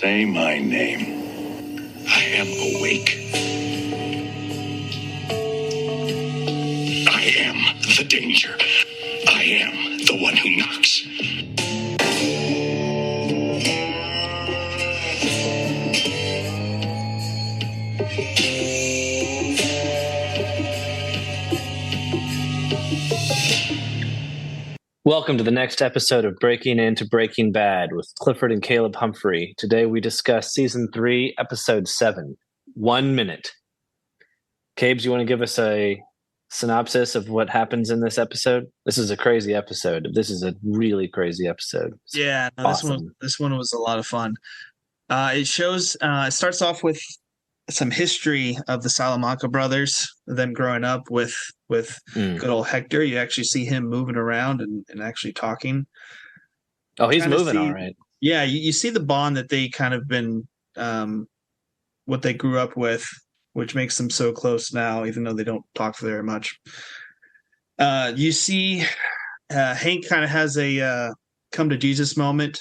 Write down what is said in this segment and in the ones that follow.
Say my name. I am awake. I am the danger. I am the one who knocks. Welcome to the next episode of Breaking Into Breaking Bad with Clifford and Caleb Humphrey. Today we discuss Season 3, Episode 7, 1 Minute. Cabes, you want to give us a synopsis of what happens in this episode? This is a crazy episode. This is a really crazy episode. It's awesome. This one was a lot of fun. It starts off with some history of the Salamanca brothers, them growing up with good old Hector. You actually see him moving around and actually talking. Oh, he's moving all right. Yeah, you see the bond that they kind of been, what they grew up with, which makes them so close now, even though they don't talk very much. You see Hank kind of has a come to Jesus moment,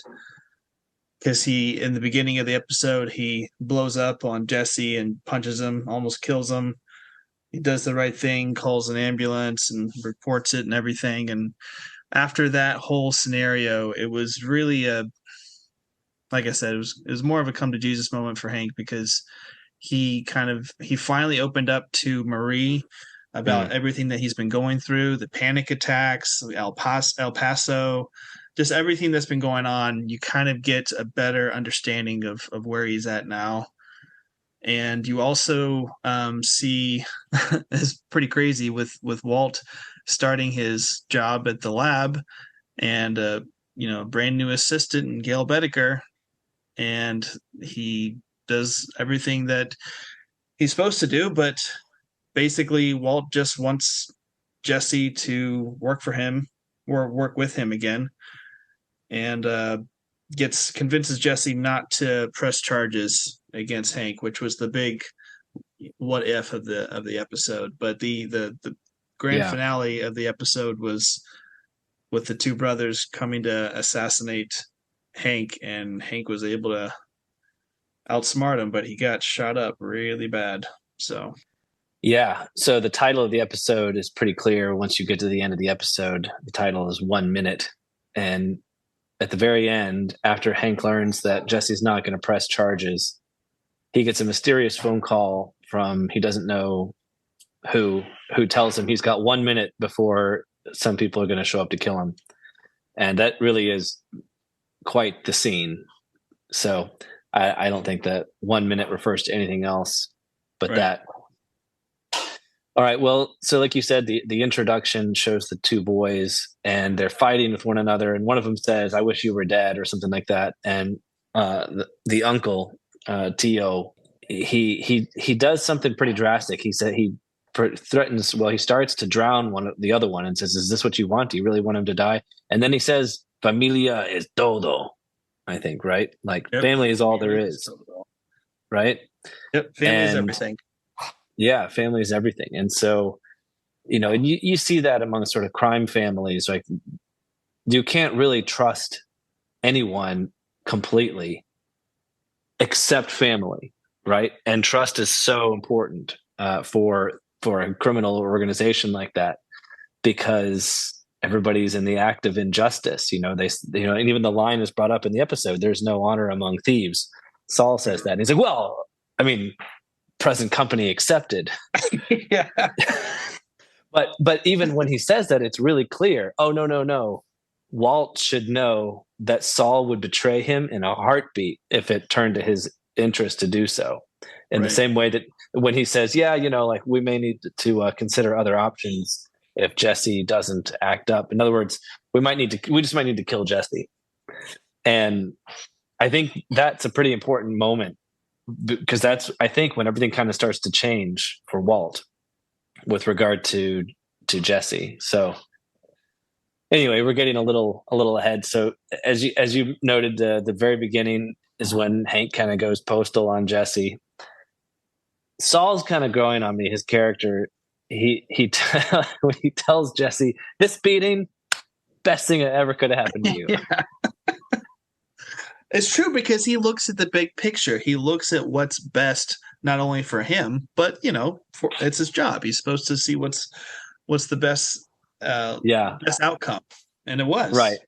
because in the beginning of the episode, he blows up on Jesse and punches him, almost kills him. He does the right thing, calls an ambulance and reports it and everything. And after that whole scenario, it was really like I said, it was more of a come to Jesus moment for Hank, because he finally opened up to Marie about everything that he's been going through, the panic attacks, El Paso, just everything that's been going on. You kind of get a better understanding of where he's at now. And you also see, it's pretty crazy with Walt starting his job at the lab, and brand new assistant in Gail Bedecker, and he does everything that he's supposed to do, but basically Walt just wants Jesse to work for him or work with him again, and convinces Jesse not to press charges against Hank, which was the big what if of the episode. But the grand finale of the episode was with the two brothers coming to assassinate Hank, and Hank was able to outsmart him, but he got shot up really bad. So the title of the episode is pretty clear. Once you get to the end of the episode, the title is 1 Minute. And at the very end, after Hank learns that Jesse's not going to press charges, he gets a mysterious phone call from he doesn't know who tells him he's got 1 minute before some people are going to show up to kill him. And that really is quite the scene. So I don't think that 1 minute refers to anything else but that. All right. Well, so like you said, the introduction shows the two boys and they're fighting with one another. And one of them says, "I wish you were dead," or something like that. And the uncle, Tio, he does something pretty drastic. He said he threatens. Well, he starts to drown the other one and says, "Is this what you want? Do you really want him to die?" And then he says, "Familia es todo." I think, right? Like family is all there is, right? Yep, family is everything. Yeah, family is everything. And so, and you see that among sort of crime families. Like, you can't really trust anyone completely except family, right? And trust is so important for a criminal organization like that, because everybody's in the act of injustice. And even the line is brought up in the episode, "There's no honor among thieves." Saul says that. And he's like, well, I mean, present company accepted. Yeah. But even when he says that, it's really clear. Oh, no. Walt should know that Saul would betray him in a heartbeat if it turned to his interest to do so. In the same way that when he says, we may need to consider other options if Jesse doesn't act up. In other words, we just might need to kill Jesse. And I think that's a pretty important moment, because that's, I think, when everything kind of starts to change for Walt with regard to Jesse. So anyway, we're getting a little ahead. So as you noted, the very beginning is when Hank kind of goes postal on Jesse. Saul's kind of growing on me, his character. When he tells Jesse, "This beating, best thing that ever could have happened to you." It's true because he looks at the big picture. He looks at what's best, not only for him, but it's his job. He's supposed to see what's the best, Yeah. best outcome, and it was. Right.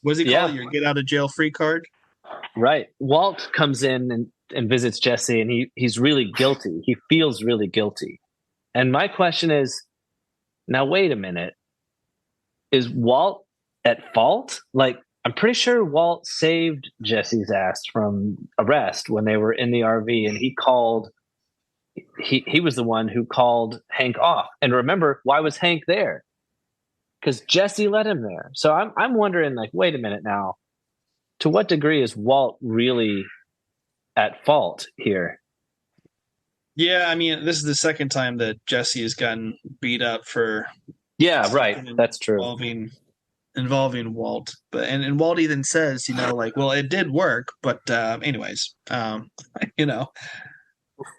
What does he call Yeah. it? Your get out of jail free card. Right. Walt comes in and visits Jesse, and he's really guilty. He feels really guilty. And my question is, now wait a minute. Is Walt at fault? Like, I'm pretty sure Walt saved Jesse's ass from arrest when they were in the RV, and he was the one who called Hank off. And remember, why was Hank there? Because Jesse let him there. So I'm wondering, like, wait a minute now. To what degree is Walt really at fault here? Yeah, I mean, this is the second time that Jesse has gotten beat up for. Yeah, right. That's true. Involving Walt, and Walt even says, like, well, it did work, but anyways,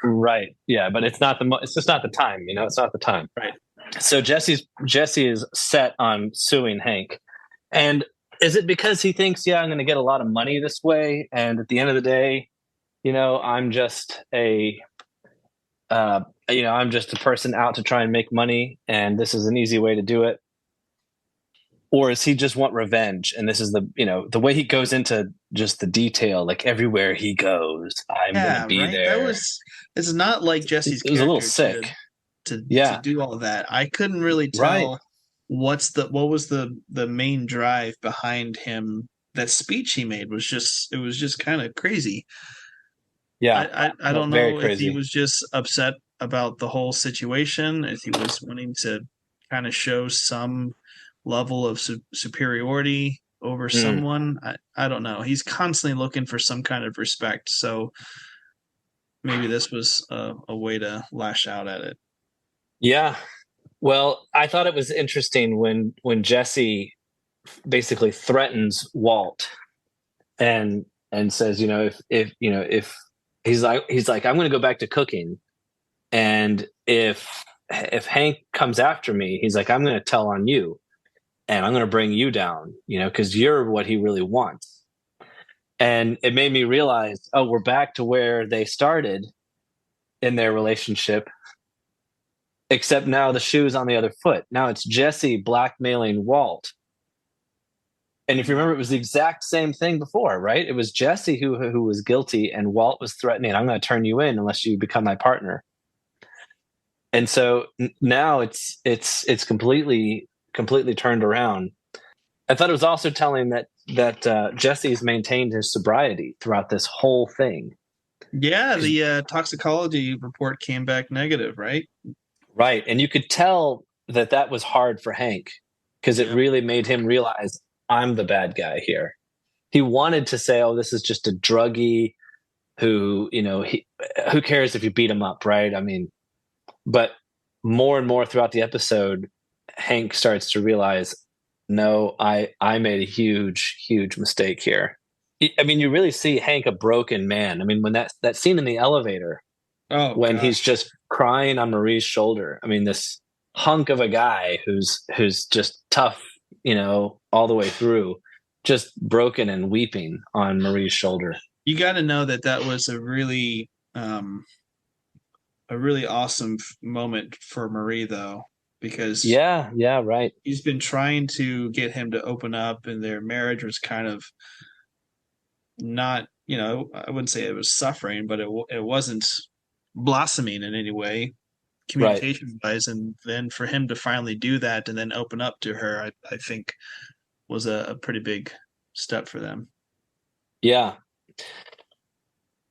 Right. Yeah, but it's not it's just not the time. It's not the time. Right. So Jesse is set on suing Hank, and is it because he thinks, I'm going to get a lot of money this way, and at the end of the day, I'm just I'm just a person out to try and make money, and this is an easy way to do it? Or is he just want revenge? And this is the way he goes into just the detail, like everywhere he goes, I'm going to be there. It's not like Jesse's It was a little character sick to do all of that. I couldn't really tell Right. what was the main drive behind him. That speech he made was just kind of crazy. Yeah. I don't know if crazy. he was just upset about the whole situation, if he was wanting to kind of show some level of superiority over someone. I don't know. He's constantly looking for some kind of respect. So maybe this was a way to lash out at it. Yeah. Well, I thought it was interesting when Jesse basically threatens Walt and says, if he's like, I'm going to go back to cooking. And if Hank comes after me, he's like, I'm going to tell on you. And I'm going to bring you down, because you're what he really wants. And it made me realize, we're back to where they started in their relationship, except now the shoe's on the other foot. Now it's Jesse blackmailing Walt. And if you remember, it was the exact same thing before, right? It was Jesse who was guilty, and Walt was threatening, I'm going to turn you in unless you become my partner. And so now it's completely turned around. I thought it was also telling that Jesse's maintained his sobriety throughout this whole thing. Yeah, the toxicology report came back negative, right? Right, and you could tell that was hard for Hank, because it really made him realize, I'm the bad guy here. He wanted to say, this is just a druggie who, who cares if you beat him up, right? I mean, but more and more throughout the episode, Hank starts to realize, no, I made a huge mistake here. I mean, you really see Hank a broken man. I mean, when that scene in the elevator, when he's just crying on Marie's shoulder. I mean, this hunk of a guy who's just tough, all the way through, just broken and weeping on Marie's shoulder. You got to know that was a really awesome moment for Marie, though. Because right. He's been trying to get him to open up, and their marriage was kind of not, I wouldn't say it was suffering, but it wasn't blossoming in any way, communication wise. And then for him to finally do that and then open up to her, I think was a pretty big step for them. Yeah.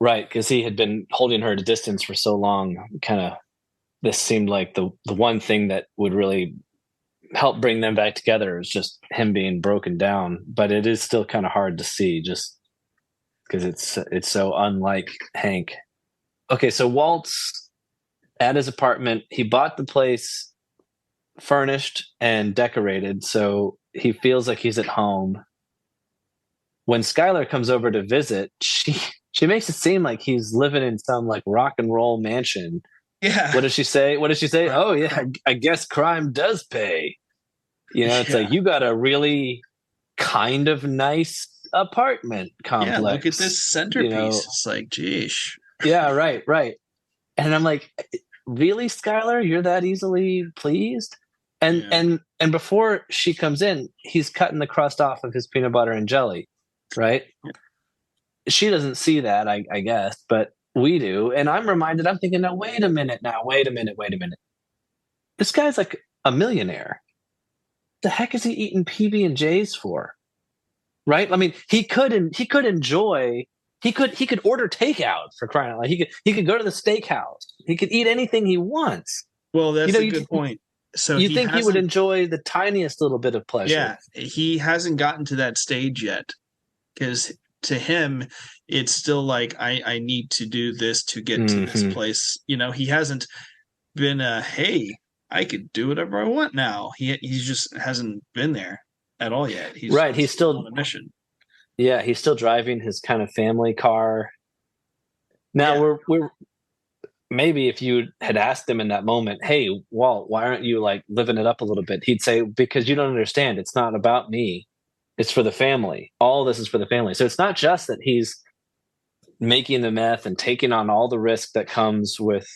Right. Because he had been holding her at a distance for so long, kind of. This seemed like the one thing that would really help bring them back together is just him being broken down. But it is still kind of hard to see, just because it's so unlike Hank. Okay, so Walt's at his apartment. He bought the place furnished and decorated, so he feels like he's at home. When Skylar comes over to visit, she makes it seem like he's living in some like rock and roll mansion. Yeah. What does she say? Oh, yeah, I guess crime does pay. It's like, you got a really kind of nice apartment complex. Yeah, look at this centerpiece. You know, it's like, geesh. yeah, right. And I'm like, really, Skylar? You're that easily pleased? And before she comes in, he's cutting the crust off of his peanut butter and jelly, right? She doesn't see that, I guess, but we do. And I'm reminded, I'm thinking, no, wait a minute. This guy's like a millionaire. The heck is he eating PB&Js for? Right? I mean, he could enjoy. He could order takeout, for crying out loud. He could go to the steakhouse. He could eat anything he wants. Well, that's a good point. So you think he would enjoy the tiniest little bit of pleasure? Yeah, he hasn't gotten to that stage yet, because to him, it's still like I need to do this to get to this place. You know, he hasn't been hey, I could do whatever I want now. He just hasn't been there at all yet. He's still on a mission. Yeah, he's still driving his kind of family car. Now we're maybe if you had asked him in that moment, hey, Walt, why aren't you like living it up a little bit? He'd say, because you don't understand. It's not about me. It's for the family. All this is for the family. So it's not just that he's making the meth and taking on all the risk that comes with,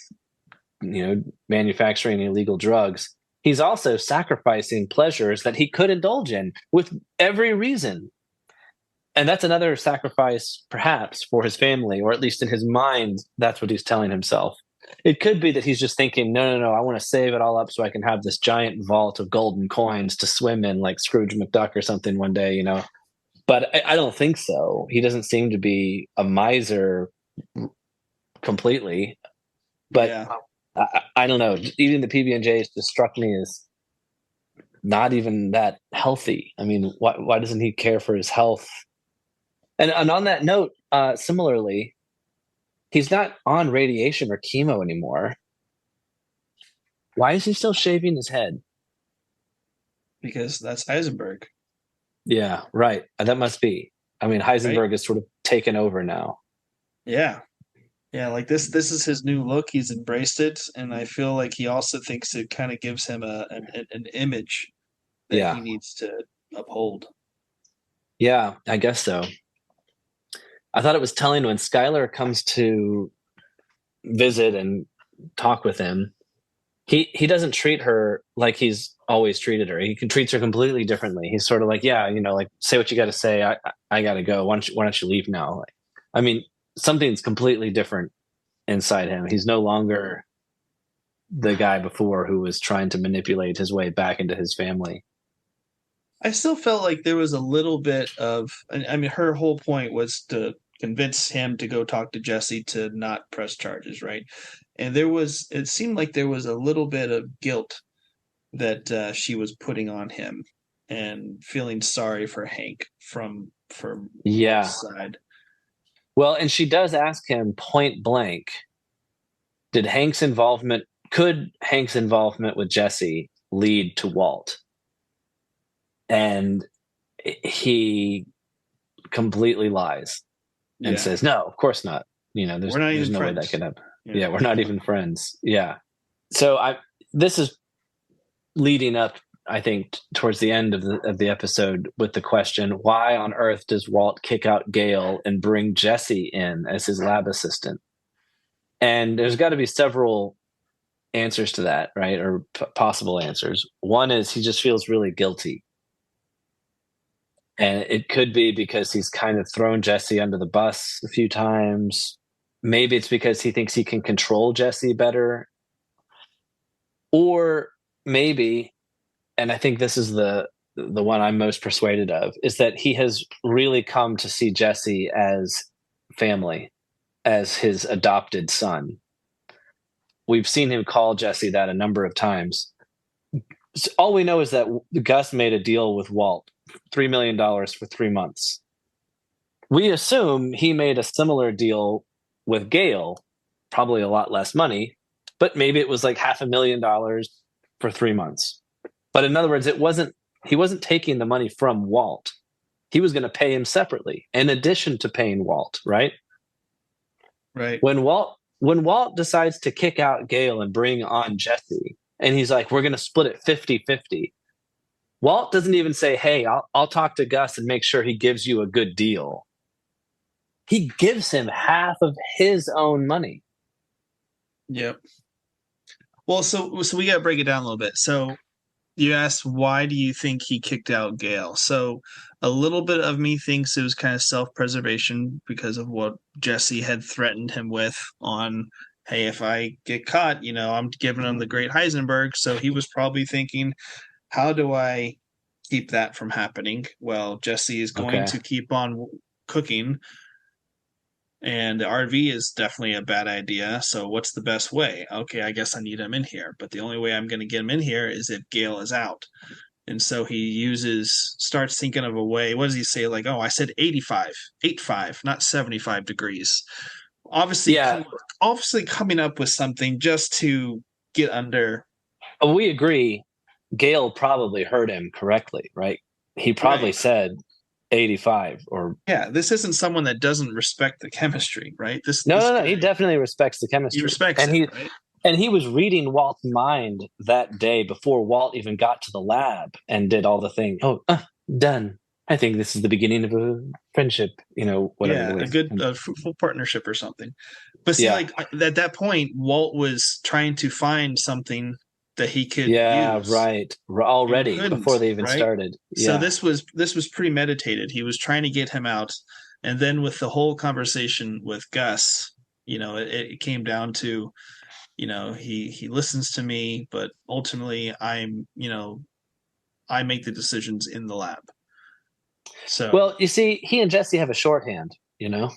manufacturing illegal drugs. He's also sacrificing pleasures that he could indulge in with every reason. And that's another sacrifice, perhaps, for his family, or at least in his mind, that's what he's telling himself. It could be that he's just thinking, no, I want to save it all up so I can have this giant vault of golden coins to swim in like Scrooge McDuck or something one day, But I don't think so. He doesn't seem to be a miser completely. But I don't know. Eating the PB&Js just struck me as not even that healthy. I mean, why doesn't he care for his health? And on that note, similarly, he's not on radiation or chemo anymore. Why is he still shaving his head? Because that's Heisenberg. Yeah, right. That must be. I mean, Heisenberg is sort of taken over now. Yeah. Yeah, like this is his new look. He's embraced it, and I feel like he also thinks it kind of gives him an image that he needs to uphold. Yeah, I guess so. I thought it was telling when Skylar comes to visit and talk with him, he doesn't treat her like he's always treated her. He treats her completely differently. He's sort of like, like, say what you got to say. I got to go. Why don't you leave now? Like, I mean, something's completely different inside him. He's no longer the guy before who was trying to manipulate his way back into his family. I still felt like there was a little bit of, I mean, her whole point was to convince him to go talk to Jesse to not press charges, right? And it seemed like there was a little bit of guilt that she was putting on him and feeling sorry for Hank from Walt's side. Well, and she does ask him point blank, could Hank's involvement with Jesse lead to Walt? And he completely lies and says, no, of course not. There's no way that could happen. Yeah, we're not even friends. Yeah. So this is leading up, I think, towards the end of the episode with the question, why on earth does Walt kick out Gale and bring Jesse in as his lab assistant? And there's got to be several answers to that, right? Or possible answers. One is he just feels really guilty. And it could be because he's kind of thrown Jesse under the bus a few times. Maybe it's because he thinks he can control Jesse better. Or maybe, and I think this is the one I'm most persuaded of, is that he has really come to see Jesse as family, as his adopted son. We've seen him call Jesse that a number of times. So all we know is that Gus made a deal with Walt, $3 million for 3 months. We assume he made a similar deal with Gale, probably a lot less money, but maybe it was like $500,000 for 3 months. But in other words, he wasn't taking the money from Walt. He was going to pay him separately, in addition to paying Walt, right? Right. When Walt decides to kick out Gale and bring on Jesse, and he's like, we're going to split it 50-50. Walt doesn't even say, "Hey, I'll talk to Gus and make sure he gives you a good deal." He gives him half of his own money. Yep. Well, so we got to break it down a little bit. So you asked, why do you think he kicked out Gale? So a little bit of me thinks it was kind of self-preservation because of what Jesse had threatened him with on, hey, if I get caught, I'm giving him the Great Heisenberg. So he was probably thinking, how do I keep that from happening? Well, Jesse is going Okay. to keep on cooking, and the RV is definitely a bad idea. So what's the best way? Okay, I guess I need him in here, but the only way I'm going to get him in here is if Gale is out. And so he starts thinking of a way. What does he say? Like, oh, I said 85, not 75 degrees. Obviously, Yeah, obviously coming up with something just to get under. we agree. Gale probably heard him correctly, right? He probably Right. said 85 or Yeah, this isn't someone that doesn't respect the chemistry, right? This no. guy, He definitely respects the he chemistry, respects and it, he right? and he was reading Walt's mind that day before Walt even got to the lab and did all the thing. Oh, done. I think this is the beginning of a friendship. Whatever Yeah, the a word. good fruitful partnership or something. But see, Yeah, like at that point, Walt was trying to find something that he could yeah, use right. and Already couldn't, before they even right? started. So Yeah, this was premeditated. He was trying to get him out, and then with the whole conversation with Gus, it came down to, he listens to me, but ultimately I make the decisions in the lab. So well, you see, he and Jesse have a shorthand. yeah,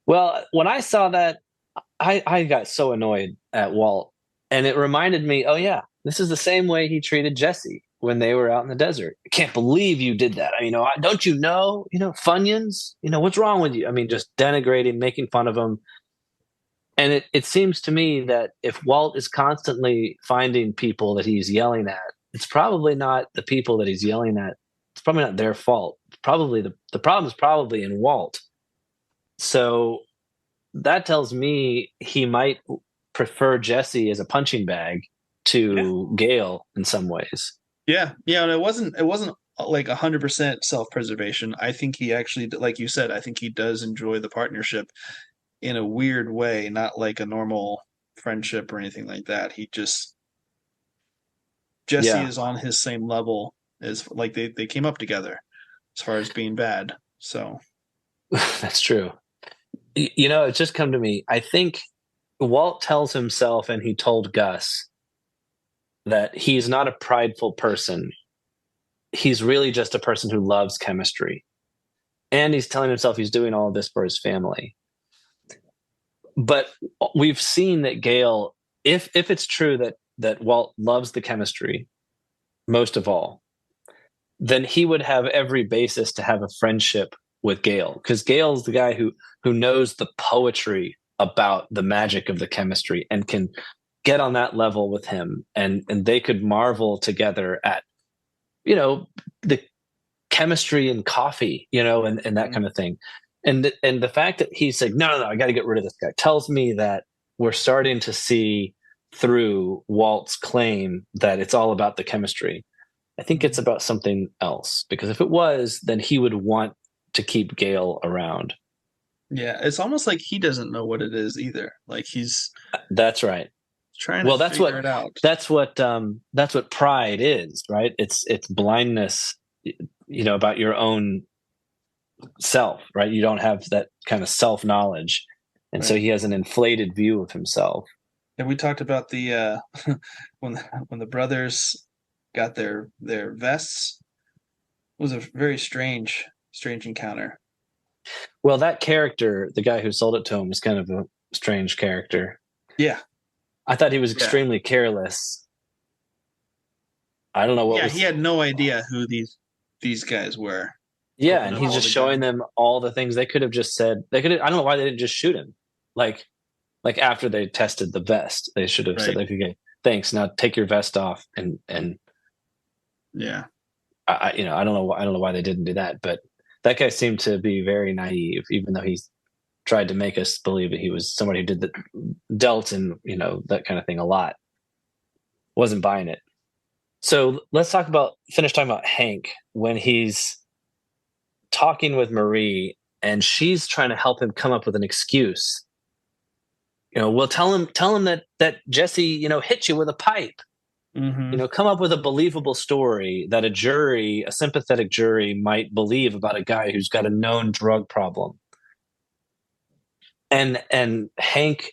Well, when I saw that, I got so annoyed at Walt, and it reminded me, oh yeah, this is the same way he treated Jesse when they were out in the desert. I can't believe you did that. Don't you know? Funyuns. What's wrong with you? I mean, just denigrating, making fun of him. And it seems to me that if Walt is constantly finding people that he's yelling at, it's probably not the people that he's yelling at. It's probably not their fault. Probably the problem is probably in Walt. So that tells me he might prefer Jesse as a punching bag yeah, to Gale in some ways. yeah. And it wasn't like 100% self-preservation. I think he actually, like you said, I think he does enjoy the partnership in a weird way, not like a normal friendship or anything like that. Jesse Yeah, is on his same level as, like, they came up together as far as being bad. So that's true. It's just come to me. I think Walt tells himself, and he told Gus, that he's not a prideful person. He's really just a person who loves chemistry. And he's telling himself he's doing all of this for his family. But we've seen that Gale, if it's true that Walt loves the chemistry most of all, then he would have every basis to have a friendship with Gale, because Gale's the guy who knows the poetry about the magic of the chemistry and can get on that level with him, and they could marvel together at the chemistry and coffee, and that kind of thing. And the fact that he's like, no, I got to get rid of this guy, tells me that we're starting to see through Walt's claim that it's all about the chemistry. I think it's about something else, because if it was, then he would want to keep Gale around. yeah, it's almost like he doesn't know what it is either. Like he's That's right. trying to Well, figure it out. that's what pride is, right? It's blindness, about your own self, right? You don't have that kind of self knowledge, and so Right. he has an inflated view of himself. And we talked about the when the brothers got their vests. It was a very strange encounter. Well, that character, the guy who sold it to him, was kind of a strange character. Yeah, I thought he was yeah, extremely careless. I don't know what yeah. was. He had no idea who these guys were. Yeah, Opened and up he's all just the showing guns. them all the things they could have just said. They could. I don't know why they didn't just shoot him. Like after they tested the vest, they should have said, Right. like, okay, thanks. Now take your vest off, and Yeah. I don't know. I don't know why they didn't do that, but that guy seemed to be very naive, even though he's tried to make us believe that he was somebody who did dealt in that kind of thing a lot. Wasn't buying it. So let's finish talking about Hank when he's talking with Marie and she's trying to help him come up with an excuse. Well, tell him that Jesse, hit you with a pipe. Mm-hmm. Come up with a believable story that a sympathetic jury might believe about a guy who's got a known drug problem. And Hank,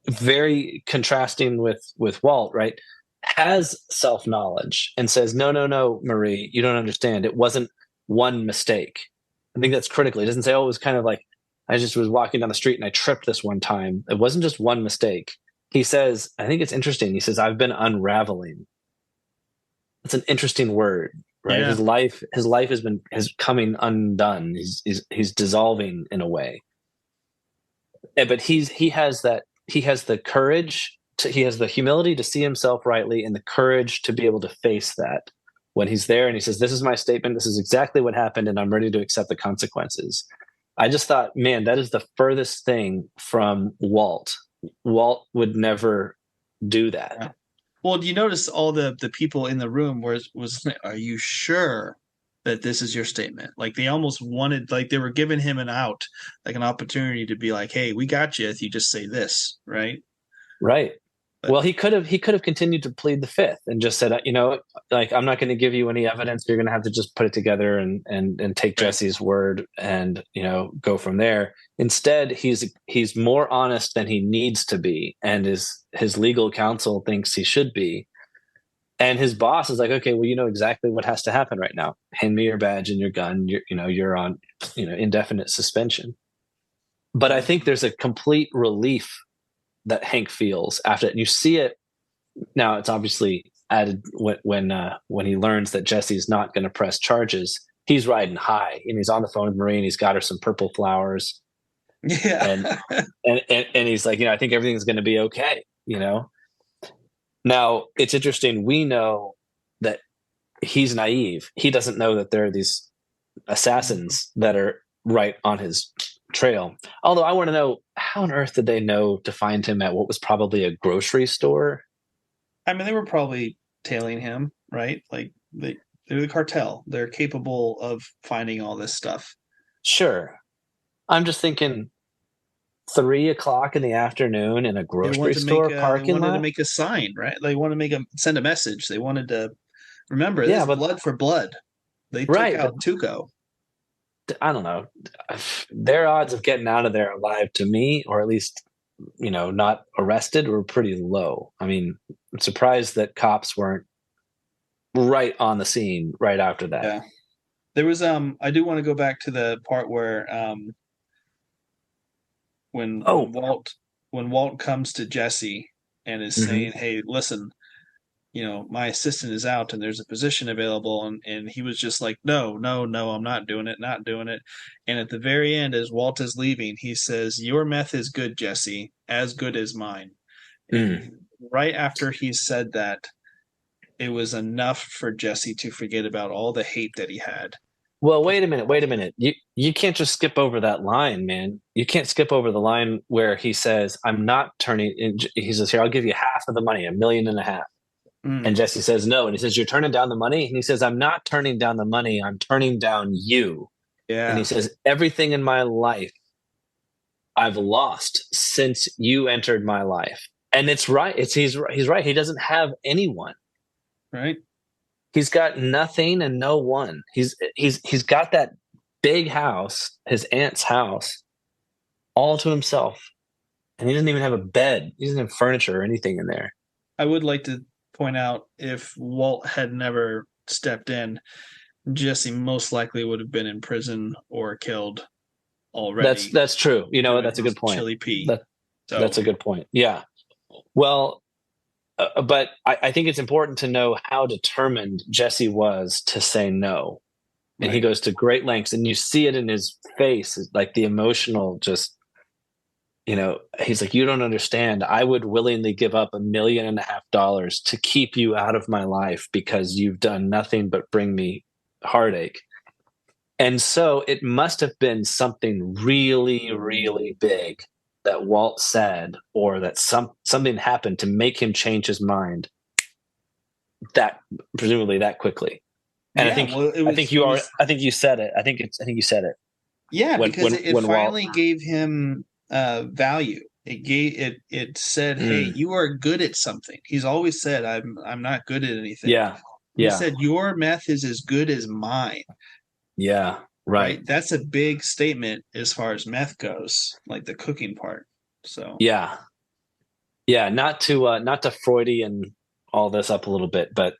very contrasting with Walt, right, has self-knowledge and says, no, Marie, you don't understand. It wasn't one mistake. I think that's critical. He doesn't say, oh, it was kind of like, I just was walking down the street and I tripped this one time. It wasn't just one mistake. He says, I think it's interesting. He says, I've been unraveling. That's an interesting word, right? Yeah. His life has coming undone. He's dissolving in a way. But he has the courage he has the humility to see himself rightly and the courage to be able to face that when he's there and he says, this is my statement, this is exactly what happened, and I'm ready to accept the consequences. I just thought, man, that is the furthest thing from Walt. Walt would never do that. Yeah. Well, do you notice all the people in the room was are you sure that this is your statement? Like they almost wanted, like they were giving him an out, like an opportunity to be like, hey, we got you if you just say this, right? Right. But, well, he could have continued to plead the fifth and just said, like, I'm not going to give you any evidence. You're going to have to just put it together and take right. Jesse's word and, go from there. Instead, he's more honest than he needs to be. And his legal counsel thinks he should be. And his boss is like, okay, well, you know exactly what has to happen right now. Hand me your badge and your gun. You're on, indefinite suspension. But I think there's a complete relief that Hank feels after it. And you see it now. It's obviously added when he learns that Jesse's not going to press charges. He's riding high, and he's on the phone with Marie, and he's got her some purple flowers. Yeah, and he's like, I think everything's going to be okay. Now it's interesting. We know that he's naive. He doesn't know that there are these assassins that are right on his trail. Although I want to know, how on earth did they know to find him at what was probably a grocery store? I mean, they were probably tailing him, right? Like they're the cartel. They're capable of finding all this stuff. Sure. I'm just thinking 3:00 in the afternoon in a grocery store parking lot. They wanted to make a sign, right? They want to send a message. They wanted to remember, this is blood for blood. They took out Tuco. I don't know. Their odds of getting out of there alive, to me, or at least, not arrested, were pretty low. I mean, I'm surprised that cops weren't right on the scene right after that. Yeah. There was I do want to go back to the part where when Walt comes to Jesse and is saying, hey, listen, my assistant is out and there's a position available, and he was just like, no, I'm not doing it. And at the very end, as Walt is leaving, he says, your meth is good, Jesse, as good as mine. And right after he said that, it was enough for Jesse to forget about all the hate that he had. Well, wait a minute. You can't just skip over that line, man. You can't skip over the line where he says, I'm not turning in. He says, here, I'll give you half of the money, $1.5 million. And Jesse says, no. And he says, you're turning down the money? And he says, I'm not turning down the money. I'm turning down you. Yeah. And he says, everything in my life I've lost since you entered my life. And it's right. He's right. He doesn't have anyone. Right. He's got nothing and no one. He's got that big house, his aunt's house, all to himself. And he doesn't even have a bed. He doesn't have furniture or anything in there. I would like to point out, if Walt had never stepped in, Jesse most likely would have been in prison or killed already. That's true. That's a good point. Chili P. That's a good point. Yeah. Well, but I think it's important to know how determined Jesse was to say no. And he goes to great lengths, and you see it in his face, like the emotional just, he's like, you don't understand. I would willingly give up $1.5 million to keep you out of my life because you've done nothing but bring me heartache. And so it must have been something really, really big that Walt said, or that something happened to make him change his mind. that presumably that quickly. And Yeah, I think well, I think you said it. I think you said it. Yeah, When because it when Walt finally gave him value. It said, "Hey, Mm, you are good at something." He's always said, "I'm not good at anything." yeah. He Yeah. said, "Your meth is as good as mine." Yeah. Right. Right? That's a big statement as far as meth goes, like the cooking part. So Yeah. Yeah, not to Freudian all this up a little bit, but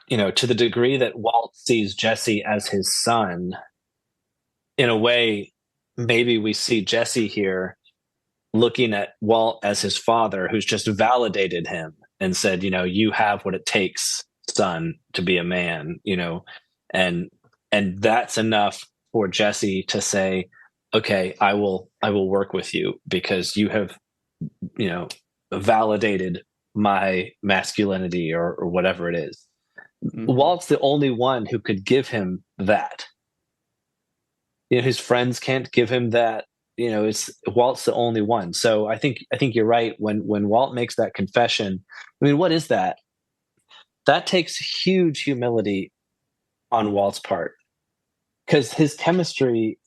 to the degree that Walt sees Jesse as his son, in a way, maybe we see Jesse here looking at Walt as his father, who's just validated him and said, you have what it takes, son, to be a man, and and that's enough for Jesse to say, okay, I will work with you because you have, you know, validated my masculinity or whatever it is. mhm. Walt's the only one who could give him that. His friends can't give him that. It's Walt's the only one. So I think you're right. When Walt makes that confession, I mean, what is that? That takes huge humility on Walt's part because his chemistry,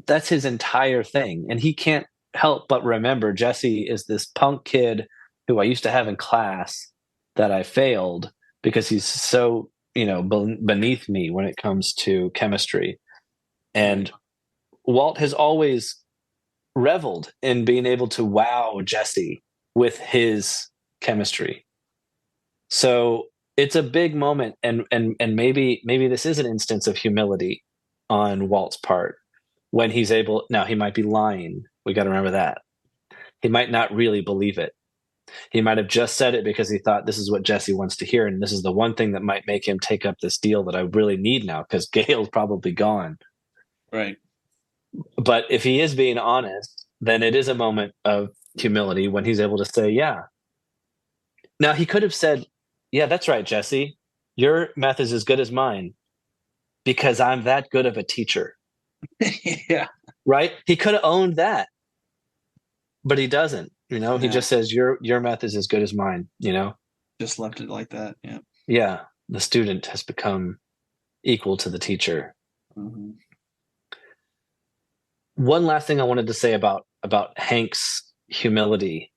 that's his entire thing. And he can't help but remember Jesse is this punk kid who I used to have in class that I failed because he's so, beneath me when it comes to chemistry. And Walt has always reveled in being able to wow Jesse with his chemistry. So it's a big moment, and maybe this is an instance of humility on Walt's part when he's able. Now he might be lying. We got to remember that he might not really believe it. He might have just said it because he thought this is what Jesse wants to hear, and this is the one thing that might make him take up this deal that I really need now because Gail's probably gone. Right. But if he is being honest, then it is a moment of humility when he's able to say, "Yeah." Now he could have said, "Yeah, that's right, Jesse. Your meth is as good as mine because I'm that good of a teacher." Yeah. Right? He could have owned that, but he doesn't. He No, just says, "Your meth is as good as mine." just left it like that. Yeah. Yeah, the student has become equal to the teacher. Mhm. One last thing I wanted to say about Hank's humility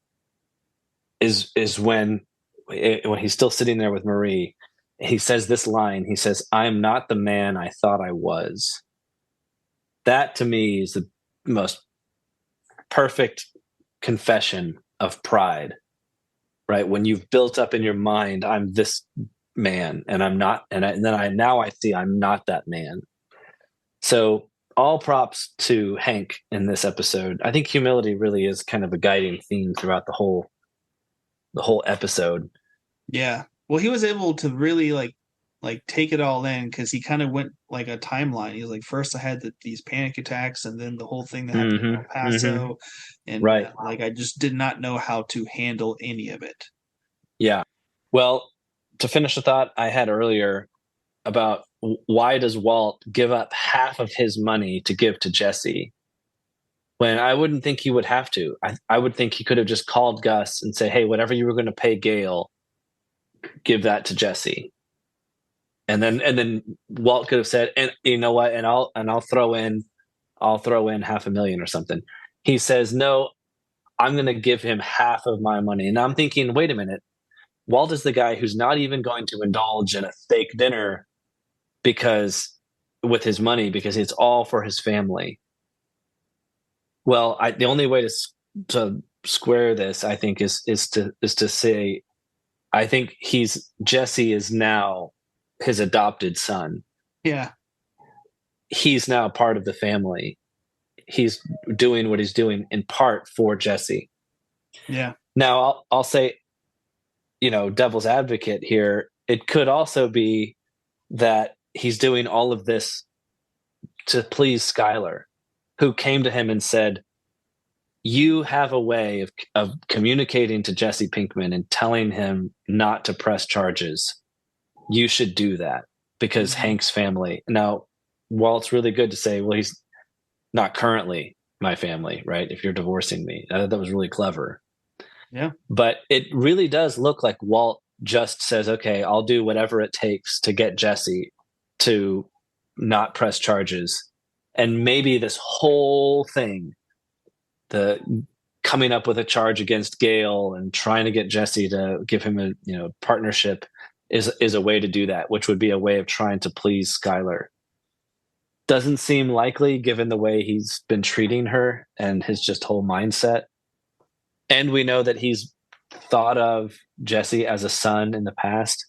is when he's still sitting there with Marie, he says this line. He says, "I'm not the man I thought I was." That to me is the most perfect confession of pride, right? When you've built up in your mind, I'm this man and I'm not, and then now I see I'm not that man. So all props to Hank in this episode. I think humility really is kind of a guiding theme throughout the whole episode. Yeah. Well, he was able to really like take it all in because he kind of went like a timeline. He's like, first I had these panic attacks, and then the whole thing that happened in El Paso, and Right. like I just did not know how to handle any of it. Yeah. Well, to finish the thought I had earlier about why does Walt give up half of his money to give to Jesse when I wouldn't think he would have to. I would think he could have just called Gus and say, "Hey, whatever you were going to pay Gail, give that to Jesse." And then Walt could have said, "And you know what? And I'll throw in $500,000 or something." He says, "No, I'm going to give him half of my money." And I'm thinking, wait a minute. Walt is the guy who's not even going to indulge in a steak dinner because with his money because it's all for his family. Well, the only way to square this, I think, is to say, I think Jesse is now his adopted son. Yeah. He's now part of the family. He's doing what he's doing in part for Jesse. Yeah. Now, I'll say, devil's advocate here. It could also be that he's doing all of this to please Skylar, who came to him and said, "You have a way of communicating to Jesse Pinkman and telling him not to press charges. You should do that because Mhm. Hank's family." Now, Walt's really good to say, "Well, he's not currently my family, right? If you're divorcing me." I thought that was really clever. Yeah. But it really does look like Walt just says, okay, I'll do whatever it takes to get Jesse to not press charges. And maybe this whole thing, the coming up with a charge against Gale and trying to get Jesse to give him a partnership is a way to do that, which would be a way of trying to please Skylar. Doesn't seem likely given the way he's been treating her and his just whole mindset. And we know that he's thought of Jesse as a son in the past.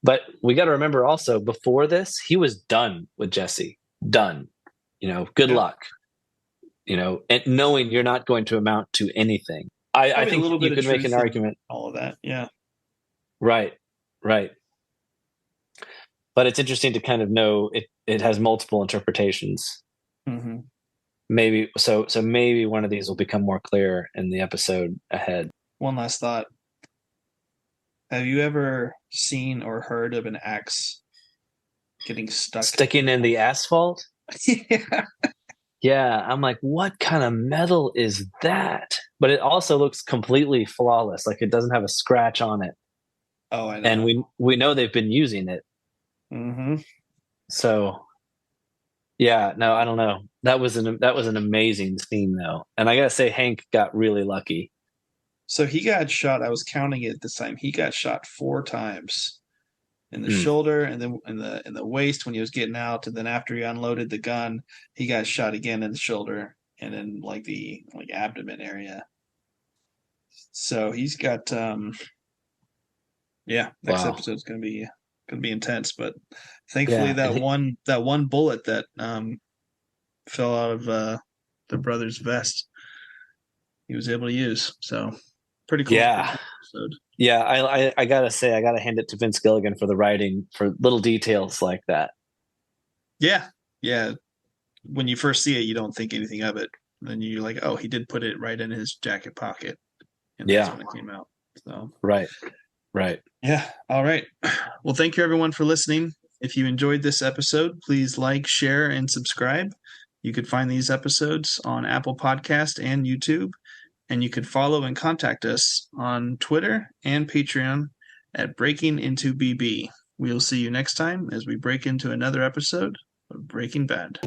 But we got to remember also, before this, he was done with Jesse. Done. Good luck. And knowing you're not going to amount to anything. I think you could make an argument. All of that, yeah. Right. But it's interesting to kind of know it has multiple interpretations. Mm-hmm. Maybe so maybe one of these will become more clear in the episode ahead. One last thought. Have you ever seen or heard of an axe getting sticking in the asphalt? Yeah. Yeah, I'm like, what kind of metal is that? But it also looks completely flawless, like it doesn't have a scratch on it. Oh, I know. And we know they've been using it. Mm-hmm. So, yeah, no, I don't know. That was an amazing scene, though, and I gotta say, Hank got really lucky. So he got shot. I was counting it this time. He got shot 4 times in the shoulder, and then in the waist when he was getting out, and then after he unloaded the gun, he got shot again in the shoulder and in the abdomen area. So he's got next episode's gonna be intense, but thankfully that one bullet that fell out of the brother's vest he was able to use. So pretty cool. Yeah. Episode. Yeah, I gotta say, I gotta hand it to Vince Gilligan for the writing, for little details like that. Yeah. When you first see it, you don't think anything of it. Then you're like, oh, he did put it right in his jacket pocket. And that's when it came out. So Right. Yeah. All right. Well, thank you everyone for listening. If you enjoyed this episode, please like, share, and subscribe. You could find these episodes on Apple Podcast and YouTube. And you could follow and contact us on Twitter and Patreon at Breaking Into BB. We'll see you next time as we break into another episode of Breaking Bad.